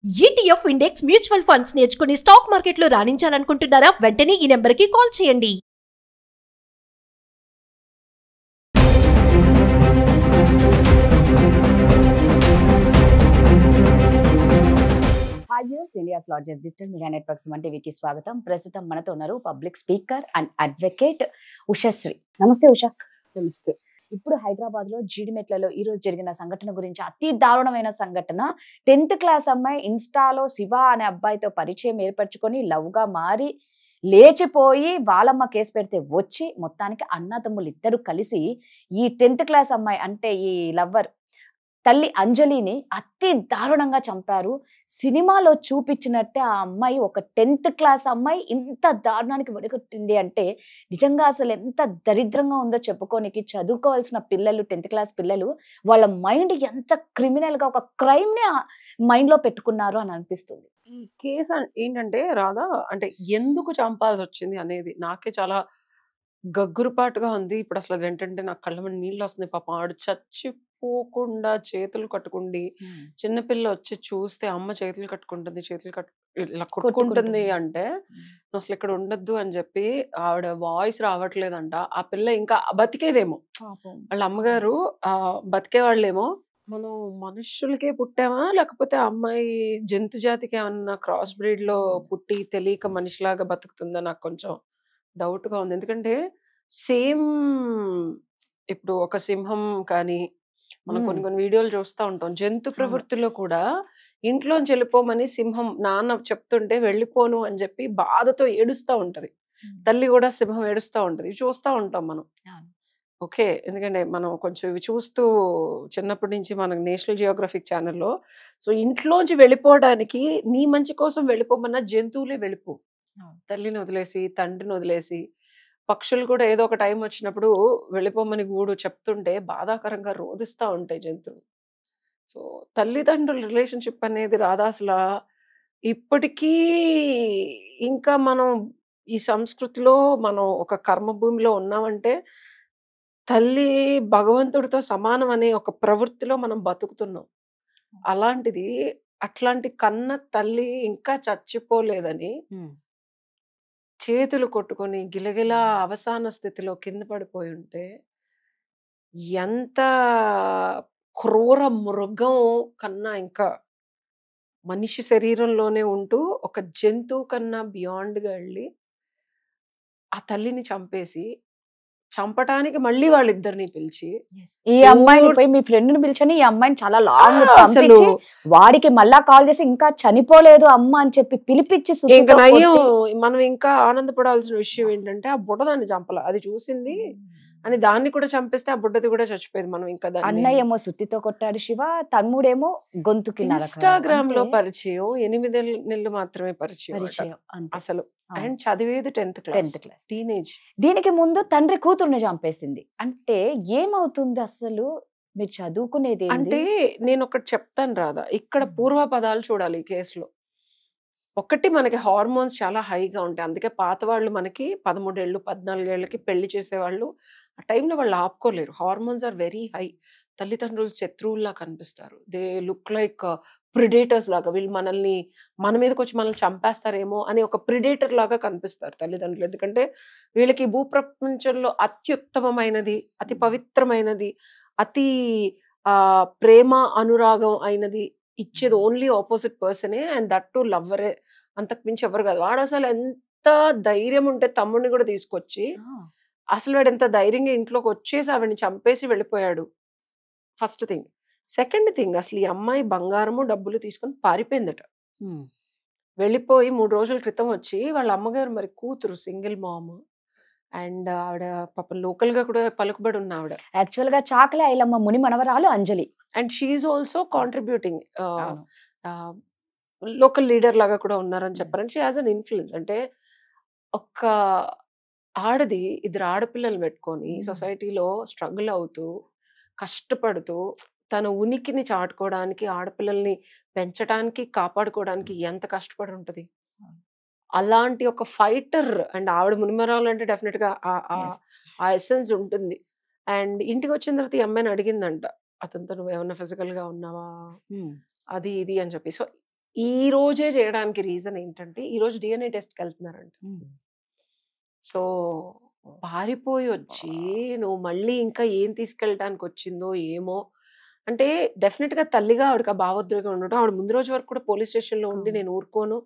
ETF index mutual funds నేర్చుకుని stock మార్కెట్లో రాణించాలనుకుంటున్నారా? వెంటనే ఈ నెంబర్కి కాల్ చేయండి. Hi viewers, India's largest digital media networks one టీవీకి స్వాగతం. ప్రస్తుతం మనతో ఉన్నారు public speaker and advocate Ushasri. నమస్తే ఉష. నమస్తే. ఇప్పుడు హైదరాబాద్ లో జీడిమెట్లలో ఈ రోజు జరిగిన సంఘటన గురించి, అతి దారుణమైన సంఘటన. 10th క్లాస్ అమ్మాయి ఇన్స్టాలో శివ అనే అబ్బాయితో పరిచయం ఏర్పరచుకొని లవ్ గా మారి లేచిపోయి వాళ్ళమ్మ కేసు పెడితే వచ్చి మొత్తానికి అన్నదమ్ములు ఇద్దరు కలిసి ఈ 10th క్లాస్ అమ్మాయి అంటే ఈ లవ్వర్ తల్లి అంజలిని అతి దారుణంగా చంపారు. సినిమాలో చూపించినట్టే ఆ అమ్మాయి, ఒక 10th క్లాస్ అమ్మాయి ఇంత దారుణానికి ఒడిగొట్టింది అంటే నిజంగా అసలు ఎంత దరిద్రంగా ఉందో చెప్పుకోనికి. చదువుకోవాల్సిన పిల్లలు, 10th క్లాస్ పిల్లలు, వాళ్ళ మైండ్ ఎంత క్రిమినల్ గా ఒక క్రైమ్ ని మైండ్ లో పెట్టుకున్నారు అని అనిపిస్తుంది. ఈ కేసు ఏంటంటే రాధా, అంటే ఎందుకు చంపాల్సి వచ్చింది అనేది నాకే చాలా గగ్గురుపాటుగా ఉంది. ఇప్పుడు అసలు ఏంటంటే నాకు కళ్ళ మీద నీళ్ళు వస్తుంది. పాపం ఆడు చచ్చిపోకుండా చేతులు కట్టుకుండి, చిన్నపిల్ల వచ్చి చూస్తే అమ్మ చేతులు కట్టుకుంటుంది, ఇలా కొట్టుకుంటుంది అంటే నువ్వు అసలు ఇక్కడ ఉండొద్దు అని చెప్పి ఆవిడ వాయిస్ రావట్లేదంట. ఆ పిల్ల ఇంకా బతికేదేమో, వాళ్ళ అమ్మగారు బతికే వాళ్ళేమో. మనం మనుషులకే పుట్టామా, లేకపోతే అమ్మాయి జంతు జాతికి ఏమన్నా క్రాస్ బ్రీడ్ లో పుట్టి తెలియక మనిషిలాగా బతుకుతుందా, నాకు కొంచెం డౌట్ గా ఉంది. ఎందుకంటే సేమ్ ఇప్పుడు ఒక సింహం కానీ మనం కొన్ని వీడియోలు చూస్తూ ఉంటాం, జంతు ప్రవృత్తిలో కూడా ఇంట్లోంచి వెళ్ళిపోమని సింహం నాన్న చెప్తుంటే వెళ్ళిపోను అని చెప్పి బాధతో ఏడుస్తూ ఉంటది. తల్లి కూడా సింహం ఏడుస్తూ ఉంటది. చూస్తూ ఉంటాం మనం. ఓకే, ఎందుకంటే మనం కొంచెం ఇవి చూస్తూ చిన్నప్పటి నుంచి మనకు నేషనల్ జియోగ్రఫిక్ ఛానల్లో, సో ఇంట్లోంచి వెళ్ళిపోవడానికి నీ మంచి కోసం వెళ్ళిపోమన్నా జంతువులే వెళ్ళిపో, తల్లిని వదిలేసి తండ్రిని వదిలేసి. పక్షులు కూడా ఏదో ఒక టైం వచ్చినప్పుడు వెళ్ళిపోమని గూడు చెప్తుంటే బాధాకరంగా రోధిస్తూ ఉంటాయి జంతువులు. సో తల్లిదండ్రుల రిలేషన్షిప్ అనేది రాదా అసలు ఇప్పటికీ ఇంకా మనం ఈ సంస్కృతిలో మనం ఒక కర్మభూమిలో ఉన్నామంటే తల్లి భగవంతుడితో సమానం అనే ఒక ప్రవృత్తిలో మనం బతుకుతున్నాం. అలాంటిది అట్లాంటి కన్న తల్లి ఇంకా చచ్చిపోలేదని చేతులు కొట్టుకొని గిలగిలా అవసాన స్థితిలో కింద పడిపోయి ఉంటే, ఎంత క్రూర మృగం కన్నా ఇంకా మనిషి శరీరంలోనే ఉంటూ ఒక జంతువు కన్నా బియాండ్గా వెళ్ళి ఆ తల్లిని చంపేసి, చంపటానికి మళ్ళీ వాళ్ళిద్దరిని పిలిచి, ఈ అమ్మాయిని పోయి మీ ఫ్రెండ్ ని పిలిచని ఈ అమ్మాయిని చాలా లాంగ్ పంపించి వాడికి మళ్ళా కాల్ చేసి ఇంకా చనిపోలేదు అమ్మ అని చెప్పి పిలిపించి, ఇంకా నయ్యం మనం ఇంకా ఆనందపడాల్సిన విషయం ఏంటంటే ఆ బుడ్డదాన్ని చంపల, అది చూసింది అని దాన్ని కూడా చంపేస్తే ఆ బుడ్డది కూడా చచ్చిపోయేది. మనం ఇంకా అన్నయ్య ఏమో సుత్తితో కొట్టాడు శివ, తమ్ముడేమో గొంతుకి ఇన్స్టాగ్రామ్ లో పరిచయం, 8 నెలలు మాత్రమే పరిచయం అసలు. అండ్ చదివేది 10th క్లాస్, టీనేజ్. దీనికి ముందు తండ్రి కూతుర్ని చంపేసింది అంటే ఏమవుతుంది అసలు? మీరు చదువుకునేది అంటే నేను ఒకటి చెప్తాను రాదా, ఇక్కడ పూర్వపదాలు చూడాలి ఈ కేసులో. ఒకటి, మనకి హార్మోన్స్ చాలా హైగా ఉంటాయి. అందుకే పాత వాళ్ళు మనకి 13 ఏళ్ళు 14 ఏళ్ళకి పెళ్లి చేసేవాళ్ళు. ఆ టైంలో వాళ్ళు ఆపుకోలేరు. Hormones are very high. తల్లిదండ్రులు శత్రువుల్లా కనిపిస్తారు. దే లుక్ లైక్ ప్రిడేటర్స్ లాగా. వీళ్ళు మన మీదకి వచ్చి మనల్ని చంపేస్తారేమో అని ఒక ప్రిడేటర్ లాగా కనిపిస్తారు తల్లిదండ్రులు. ఎందుకంటే వీళ్ళకి భూప్రపంచంలో అత్యుత్తమమైనది, అతి పవిత్రమైనది, అతి ప్రేమ అనురాగం అయినది ఇచ్చేది ఓన్లీ ఆపోజిట్ పర్సనే, అండ్ దట్ టు లవ్వరే, అంతకు మించి ఎవరు కాదు. వాడు అసలు ఎంత ధైర్యం ఉంటే తమ్ముడిని కూడా తీసుకొచ్చి, అసలు వాడు ఎంత ధైర్యంగా ఇంట్లోకి వచ్చేసి ఆవిడని చంపేసి వెళ్ళిపోయాడు. First thing. సెకండ్ థింగ్, అసలు ఈ అమ్మాయి బంగారము డబ్బులు తీసుకొని పారిపోయిందట. వెళ్ళిపోయి 3 రోజుల క్రితం వచ్చి వాళ్ళ అమ్మగారు, మరి కూతురు సింగిల్ మామ్, అండ్ ఆవిడ పాపం లోకల్ గా కూడా పలుకుబడి ఉన్న ఆవిడ. యాక్చువల్ గా చాకలి ఐలమ్మ ముని మనవరాలు Anjali, and she also contributing, local leader లాగా కూడా ఉన్నారని చెప్పారని. She has an influence. అంటే ఒక్క ఆడది 2 ఆడపిల్లలు పెట్టుకొని సొసైటీలో స్ట్రగుల్ అవుతూ కష్టపడుతూ తన ఉనికిని చాటుకోవడానికి, ఆడపిల్లల్ని పెంచడానికి, కాపాడుకోవడానికి ఎంత కష్టపడి ఉంటది. అలాంటి ఒక ఫైటర్, అండ్ ఆవిడ మునిమరాలు అంటే డెఫినెట్ గా ఆ ఎసెన్స్ ఉంటుంది. అండ్ ఇంటికి వచ్చిన తర్వాత ఈ అమ్మాయిని అడిగిందంట, అతనితో నువ్వు ఏమన్నా ఫిజికల్ గా ఉన్నావా, అది ఇది అని చెప్పి. సో ఈ రోజే చేయడానికి రీజన్ ఏంటంటే ఈ రోజు DNA టెస్ట్కి వెళ్తున్నారంట. సో పారిపోయి వచ్చి నువ్వు మళ్ళీ ఇంకా ఏం తీసుకెళ్ళడానికి వచ్చిందో ఏమో అంటే డెఫినెట్ గా తల్లిగా ఆవిడకి ఆ భావోద్వేగం ఉండటం. ఆవిడ ముందు రోజు వరకు కూడా పోలీస్ స్టేషన్ లో ఉండి నేను ఊరుకోను,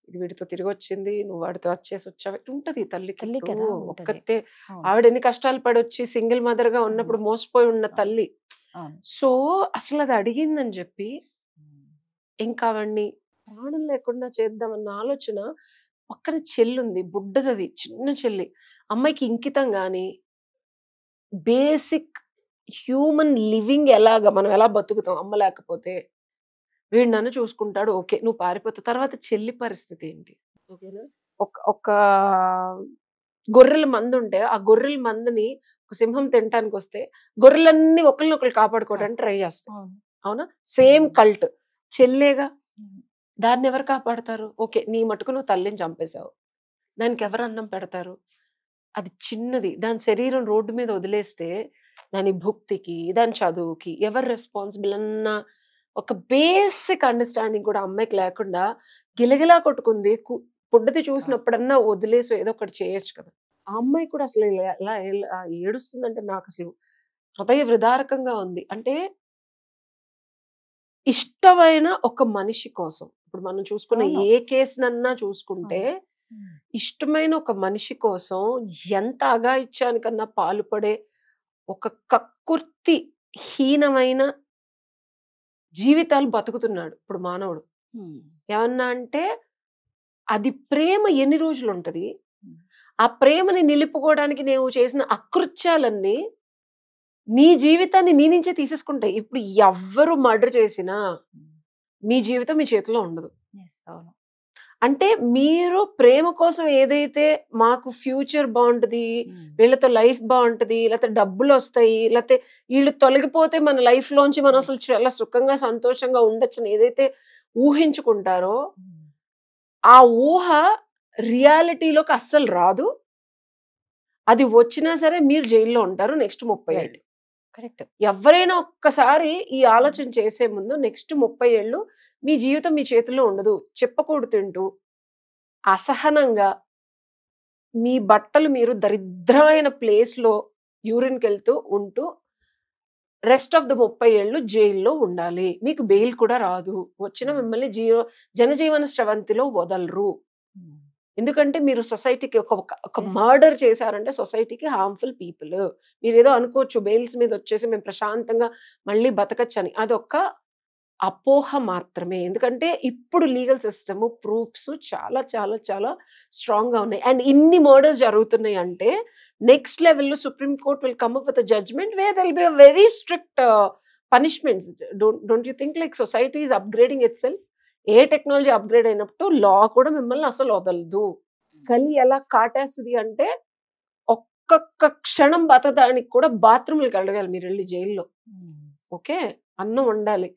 ఇది వీడితో తిరిగి వచ్చింది, నువ్వు వాడితో వచ్చేసి వచ్చావు ఉంటది తల్లికి. తల్లి కదా ఉంటది. ఒక్కతే అవును. ఆవిడ ఎన్ని కష్టాలు పడొచ్చి సింగిల్ మదర్ గా ఉన్నప్పుడు మోసపోయి ఉన్న తల్లి. అవును. సో అసలు అది అడిగిందని చెప్పి ఇంకా ఆవిడ్ని ప్రాణం లేకుండా చేద్దామన్న ఆలోచన. పక్కన చెల్లుంది, బుడ్డదది, చిన్న చెల్లి. అమ్మాయికి ఇంకితం గాని బేసిక్ హ్యూమన్ లివింగ్ ఎలాగా మనం ఎలా బతుకుతాం అమ్మ లేకపోతే, వీడు నన్ను చూసుకుంటాడు, ఓకే నువ్వు పారిపోతావు. తర్వాత చెల్లి పరిస్థితి ఏంటి? ఓకేనా, ఒక గొర్రెల మందు ఉంటే ఆ గొర్రెల మందుని ఒక సింహం తినటానికి వస్తే గొర్రెలన్నీ ఒకరినొకరు కాపాడుకోవడానికి ట్రై చేస్తాం. అవునా? Same cult. చెల్లేగా, దాన్ని ఎవరు కాపాడతారు? ఓకే నీ మటుకు నువ్వు తల్లిని చంపేశావు, దానికి ఎవరు అన్నం పెడతారు? అది చిన్నది, దాని శరీరం రోడ్డు మీద వదిలేస్తే దాని భుక్తికి దాని చదువుకి ఎవరు రెస్పాన్సిబుల్ అన్న ఒక బేసిక్ అండర్స్టాండింగ్ కూడా అమ్మాయికి లేకుండా గిలగిలా కొట్టుకుంది. పుడ్డది చూసినప్పుడన్నా వదిలేసి ఏదో ఒకటి చేయొచ్చు కదా. ఆ అమ్మాయి కూడా అసలు ఎలా ఏడుస్తుందంటే నాకు అసలు హృదయ విదారకంగా ఉంది. అంటే ఇష్టమైన ఒక మనిషి కోసం, ఇప్పుడు మనం చూసుకున్న ఏ కేసునన్నా చూసుకుంటే ఇష్టమైన ఒక మనిషి కోసం ఎంత అఘాయిత్యానికన్నా పాల్పడే ఒక కక్కుర్తి హీనమైన జీవితాలు బతుకుతున్నాడు ఇప్పుడు మానవుడు. ఏమన్నా అంటే అది ప్రేమ ఎన్ని రోజులు ఉంటది? ఆ ప్రేమని నిలుపుకోవడానికి నేను చేసిన అకృత్యాలన్నీ నీ జీవితాన్ని నీ నుంచే తీసేసుకుంటాయి. ఇప్పుడు ఎవ్వరు మర్డర్ చేసినా మీ జీవితం మీ చేతిలో ఉండదు. అంటే మీరు ప్రేమ కోసం ఏదైతే మాకు ఫ్యూచర్ బాగుంటది, వీళ్ళతో లైఫ్ బాగుంటది, లేకపోతే డబ్బులు వస్తాయి, లేకపోతే వీళ్ళు తొలగిపోతే మన లైఫ్ లోంచి మనం అసలు చాలా సుఖంగా సంతోషంగా ఉండొచ్చని ఏదైతే ఊహించుకుంటారో ఆ ఊహ రియాలిటీలోకి అస్సలు రాదు. అది వచ్చినా సరే మీరు జైల్లో ఉంటారు నెక్స్ట్ 30 ఏళ్ళు. కరెక్ట్. ఎవరైనా ఒక్కసారి ఈ ఆలోచన చేసే ముందు నెక్స్ట్ 30 ఏళ్ళు మీ జీవితం మీ చేతిలో ఉండదు. చెప్పకూడదు తింటూ అసహనంగా మీ బట్టలు మీరు దరిద్రమైన ప్లేస్ లో యూరిన్కి వెళ్తూ ఉంటూ రెస్ట్ ఆఫ్ ద 30 ఏళ్ళు జైల్లో ఉండాలి. మీకు బెయిల్ కూడా రాదు. వచ్చిన మిమ్మల్ని జనజీవన స్రవంతిలో వదలరు. ఎందుకంటే మీరు సొసైటీకి ఒక మర్డర్ చేశారంటే సొసైటీకి హార్మ్ఫుల్ పీపుల్. మీరు ఏదో అనుకోవచ్చు బెయిల్స్ మీద వచ్చేసి మేము ప్రశాంతంగా మళ్ళీ బతకచ్చని, అదొక అపోహ మాత్రమే. ఎందుకంటే ఇప్పుడు లీగల్ సిస్టమ్ ప్రూఫ్స్ చాలా చాలా చాలా స్ట్రాంగ్ గా ఉన్నాయి. అండ్ ఇన్ని మర్డర్స్ జరుగుతున్నాయి అంటే నెక్స్ట్ లెవెల్లో supreme court will come up with judgement where there will be very strict punishments. Don't you think like society is upgrading itself? ఏ టెక్నాలజీ అప్గ్రేడ్ అయినప్పుడు లా కూడా మిమ్మల్ని అసలు వదలదు. కలి ఎలా కాటేస్తుంది అంటే ఒక్కొక్క క్షణం బతకడానికి కూడా బాత్రూమ్లకు వెళ్ళగాలి మీరు వెళ్ళి జైల్లో. ఓకే, అన్నం వండాలి,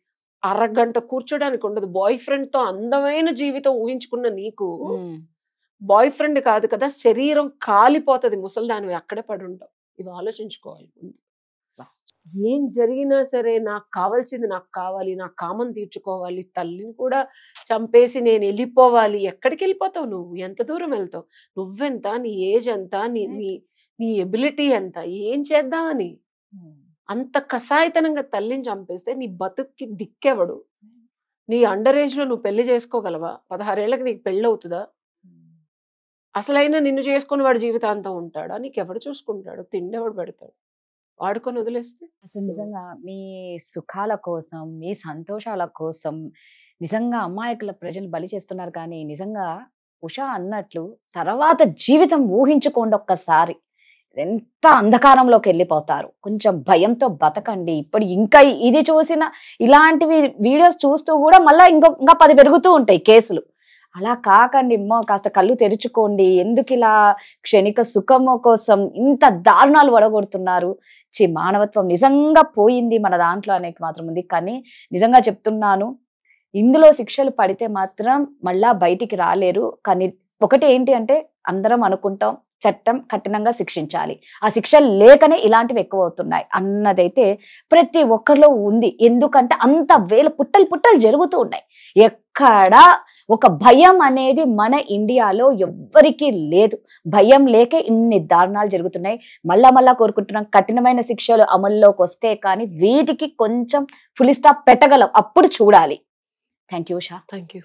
అరగంట కూర్చోడానికి ఉండదు. బాయ్ ఫ్రెండ్ తో అందమైన జీవితం ఊహించుకున్న నీకు బాయ్ ఫ్రెండ్ కాదు కదా, శరీరం కాలిపోతుంది ముసలిదానివి, అక్కడే పడి ఉంటావు. ఇవి ఆలోచించుకోవాలి ముందు. ఏం జరిగినా సరే నాకు కావాల్సింది నాకు కావాలి, నా కామం తీర్చుకోవాలి, తల్లిని కూడా చంపేసి నేను వెళ్ళిపోవాలి. ఎక్కడికి వెళ్ళిపోతావు నువ్వు? ఎంత దూరం వెళ్తావు? నువ్వెంత, నీ ఏజ్ ఎంత, నీ ఎబిలిటీ ఎంత, ఏం చేద్దామని అంత కసాయితనంగా తల్లిని చంపేస్తే నీ బతుక్కి దిక్కెవడు? నీ అండర్ ఏజ్ లో నువ్వు పెళ్లి చేసుకోగలవా? 16 ఏళ్ళకి నీకు పెళ్ళి అవుతుందా? అసలైనా నిన్ను చేసుకుని వాడు జీవితాంతం ఉంటాడా? నీకెవడు చూసుకుంటాడు? తిండెవడు పెడతాడు? వాడుకొని వదిలేస్తే. అసలు నిజంగా మీ సుఖాల కోసం, మీ సంతోషాల కోసం నిజంగా అమాయకుల ప్రజలు బలి చేస్తున్నారు. కానీ నిజంగా ఉషా అన్నట్లు తర్వాత జీవితం ఊహించుకోండి ఒక్కసారి, ఎంత అంధకారంలోకి వెళ్ళిపోతారు. కొంచెం భయంతో బతకండి. ఇప్పుడు ఇంకా ఇది చూసిన ఇలాంటివి వీడియోస్ చూస్తూ కూడా మళ్ళీ ఇంకా 10 పెరుగుతూ ఉంటాయి కేసులు. అలా కాకండి, కాస్త కళ్ళు తెరుచుకోండి. ఎందుకు ఇలా క్షణిక సుఖము కోసం ఇంత దారుణాలు వడగొడుతున్నారు? మానవత్వం నిజంగా పోయింది మన దాంట్లో అనేది మాత్రం ఉంది. కానీ నిజంగా చెప్తున్నాను, ఇందులో శిక్షలు పడితే మాత్రం మళ్ళా బయటికి రాలేరు. కానీ ఒకటి ఏంటి అంటే అందరం అనుకుంటాం చట్టం కఠినంగా శిక్షించాలి. ఆ శిక్ష లేకనే ఇలాంటివి ఎక్కువ అవుతున్నాయి అన్నదైతే ప్రతి ఒక్కరిలో ఉంది. ఎందుకంటే అంత వేల పుట్టలు జరుగుతూ ఉన్నాయి. ఎక్కడ ఒక భయం అనేది మన ఇండియాలో ఎవ్వరికీ లేదు. భయం లేకే ఇన్ని దారుణాలు జరుగుతున్నాయి. మళ్ళా కోరుకుంటున్నాం, కఠినమైన శిక్షలు అమల్లోకి వస్తే కానీ వీటికి కొంచెం ఫుల్ స్టాప్ పెట్టగలం. అప్పుడు చూడాలి. Thank you Usha. Thank you.